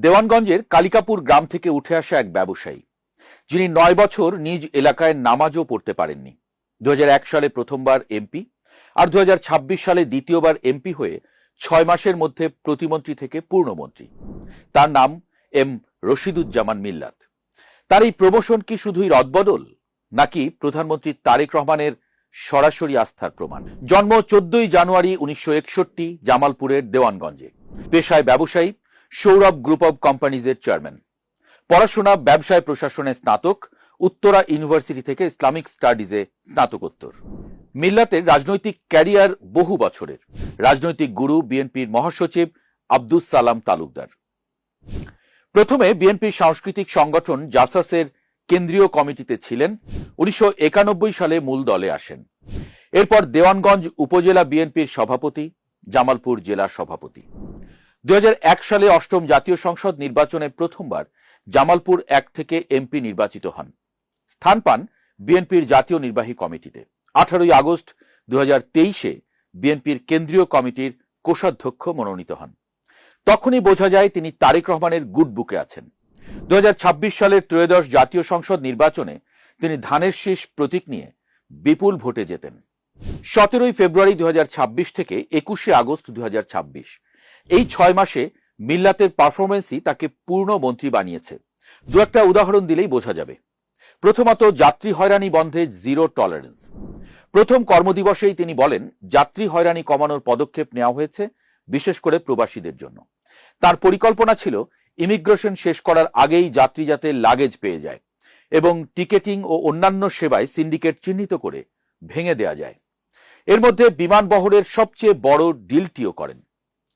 দেওয়ানগঞ্জের কালিকাপুর গ্রাম থেকে উঠে আসা এক ব্যবসায়ী, যিনি 9 বছর নিজ এলাকায় নামাজও পড়তে পারেননি। 2001 সালে প্রথমবার এমপি আর 2026 সালে দ্বিতীয়বার এমপি হয়ে 6 মাসের মধ্যে প্রতিমন্ত্রী থেকে পূর্ণমন্ত্রী। তার নাম এম রশিদুজ্জামান মিল্লাত। তার এই প্রমোশন কি শুধুই রদবদল, নাকি প্রধানমন্ত্রী তারেক রহমানের সরাসরি আস্থার প্রমাণ? জন্ম 14 জানুয়ারি 1961, জামালপুরের দেওয়ানগঞ্জে। পেশায় ব্যবসায়ী, সৌরভ গ্রুপ অব কোম্পানিজের চেয়ারম্যান। পড়াশোনা ব্যবসায় প্রশাসনে স্নাতক, উত্তরা ইউনিভার্সিটি থেকে ইসলামিক স্টাডিজে স্নাতকোত্তর। মিল্লাতের রাজনৈতিক ক্যারিয়ার বহু বছরের। রাজনৈতিক গুরু বিএনপির মহাসচিব আব্দুস সালাম তালুকদার। প্রথমে বিএনপির সাংস্কৃতিক সংগঠন জাসাসের কেন্দ্রীয় কমিটিতে ছিলেন। 1991 সালে মূল দলে আসেন। এরপর দেওয়ানগঞ্জ উপজেলা বিএনপির সভাপতি, জামালপুর জেলা সভাপতি। 2001 সালে 8ম জাতীয় সংসদ নির্বাচনে প্রথমবার জামালপুর 1 থেকে এমপি নির্বাচিত হন। স্থান পান বিএনপির জাতীয় নির্বাহী কমিটিতে। 18 আগস্ট 2023-এ বিএনপির কেন্দ্রীয় কমিটির কোষাধ্যক্ষ মনোনীত হন। তখনই বোঝা যায় তিনি তারেক রহমানের গুড বুকে আছেন। 2026 সালের 13শ জাতীয় সংসদ নির্বাচনে তিনি ধানের শীষ প্রতীক নিয়ে বিপুল ভোটে জেতেন। 17 ফেব্রুয়ারি 2026 থেকে 21 আগস্ট 2026, এই 6 মাসে মিল্লাতের পারফরমেন্সই তাকে পূর্ণ মন্ত্রী বানিয়েছে। দু একটা উদাহরণ দিলেই বোঝা যাবে। প্রথমত, যাত্রী হয়রানি বন্ধে জিরো টলারেন্স। প্রথম কর্মদিবসেই তিনি বলেন, যাত্রী হয়রানি কমানোর পদক্ষেপ নেওয়া হয়েছে, বিশেষ করে প্রবাসীদের জন্য। তার পরিকল্পনা ছিল ইমিগ্রেশন শেষ করার আগেই যাত্রী যাতে লাগেজ পেয়ে যায় এবং টিকেটিং ও অন্যান্য সেবায় সিন্ডিকেট চিহ্নিত করে ভেঙে দেয়া যায়। এর মধ্যে বিমান বহরের সবচেয়ে বড় ডিলটিও করেন।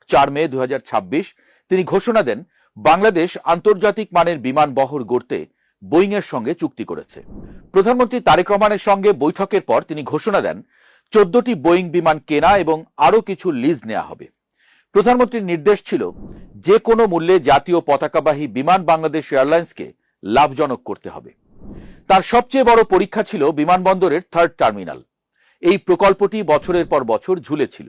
4 মে 2026 তিনি ঘোষণা দেন, বাংলাদেশ আন্তর্জাতিক মানের বিমান বহর গড়তে বোয়িং এর সঙ্গে চুক্তি করেছে। প্রধানমন্ত্রী তারেক রহমানের সঙ্গে বৈঠকের পর তিনি ঘোষণা দেন 14টি বোয়িং বিমান কেনা এবং আরও কিছু লিজ নেওয়া হবে। প্রধানমন্ত্রীর নির্দেশ ছিল, যে কোনো মূল্যে জাতীয় পতাকাবাহী বিমান বাংলাদেশ এয়ারলাইন্সকে লাভজনক করতে হবে। তার সবচেয়ে বড় পরীক্ষা ছিল বিমানবন্দরের 3rd টার্মিনাল। এই প্রকল্পটি বছরের পর বছর ঝুলেছিল।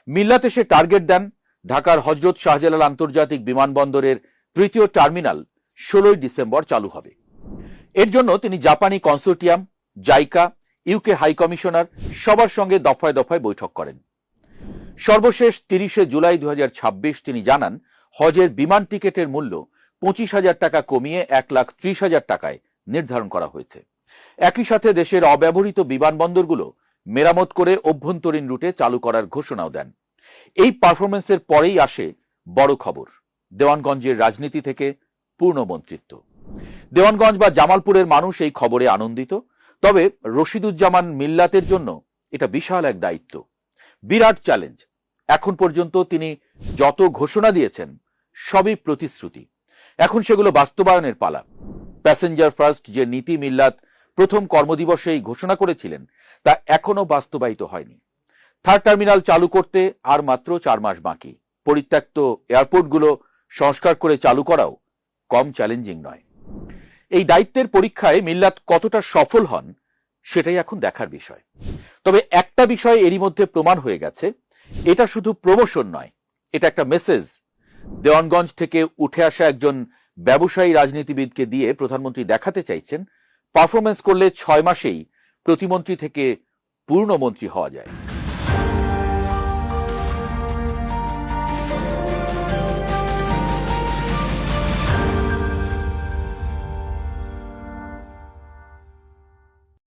মিল্লাত এসে টার্গেট দেন, ঢাকার হযরত শাহজালাল আন্তর্জাতিক বিমানবন্দরের 3য় টার্মিনাল 16 ডিসেম্বর চালু হবে। এর জন্য তিনি জাপানি consortium, JICA, UK high commissioner সবার সঙ্গে দফায় দফায় বৈঠক করেন। সর্বশেষ 30 জুলাই 2026 তিনি জানান, হজের বিমান টিকেটের মূল্য 25,000 টাকা কমিয়ে 1,30,000 টাকায় নির্ধারণ করা হয়েছে। একই সাথে দেশের অব্যবহৃত বিমানবন্দরগুলো মেরামত করে অভ্যন্তরীণ রুটে চালু করার ঘোষণাও দেন। এই পারফরমেন্সের পরেই আসে বড় খবর, দেওয়ানগঞ্জের রাজনীতি থেকে পূর্ণমন্ত্রিত্ব। দেওয়ানগঞ্জ বা জামালপুরের মানুষ এই খবরে আনন্দিত। তবে রশিদুজ্জামান মিল্লাতের জন্য এটা বিশাল এক দায়িত্ব, বিরাট চ্যালেঞ্জ। এখন পর্যন্ত তিনি যত ঘোষণা দিয়েছেন সবই প্রতিশ্রুতি। এখন সেগুলো বাস্তবায়নের পালা। প্যাসেঞ্জার ফার্স্ট যে নীতি মিল্লাত প্রথম কর্মদিবসেই ঘোষণা করেছিলেন, তা এখনো বাস্তবায়িত হয়নি। 3rd টার্মিনাল চালু করতে আর মাত্র 4 মাস বাকি। পরিত্যক্ত এয়ারপোর্টগুলো সংস্কার করে চালু করাও কম চ্যালেঞ্জিং নয়। এই দায়িত্বের পরীক্ষায় মিল্লাত কতটা সফল হন সেটাই এখন দেখার বিষয়। তবে একটা বিষয় এরই মধ্যে প্রমাণ হয়ে গেছে, এটা শুধু প্রমোশন নয়, এটা একটা মেসেজ। দেওয়ানগঞ্জ থেকে উঠে আসা একজন ব্যবসায়ী রাজনীতিবিদকে দিয়ে প্রধানমন্ত্রী দেখাতে চাইছেন, পারফরমেন্স করলে 6 মাসেই প্রতিমন্ত্রী থেকে পূর্ণমন্ত্রী হওয়া যায়।